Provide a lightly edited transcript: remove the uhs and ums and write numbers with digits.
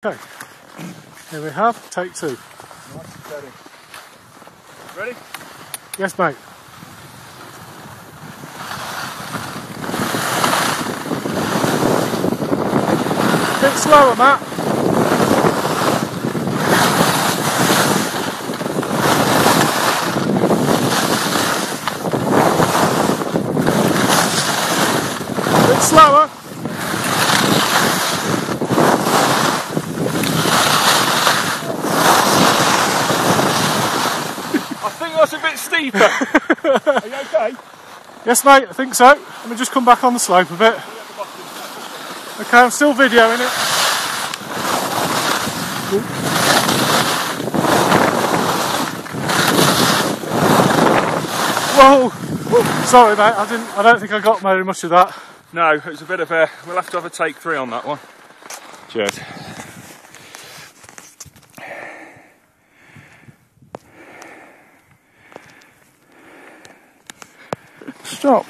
Okay, here we have take 2. Nice and steady. Ready? Yes, mate. A bit slower, Matt. A bit slower. I think that's a bit steeper. Are you okay? Yes, mate, I think so. Let me just come back on the slope a bit. Okay, I'm still videoing it. Whoa! Sorry, mate. I don't think I got very much of that. No, it was a bit of a. We'll have to have a take 3 on that one. Cheers. Stop.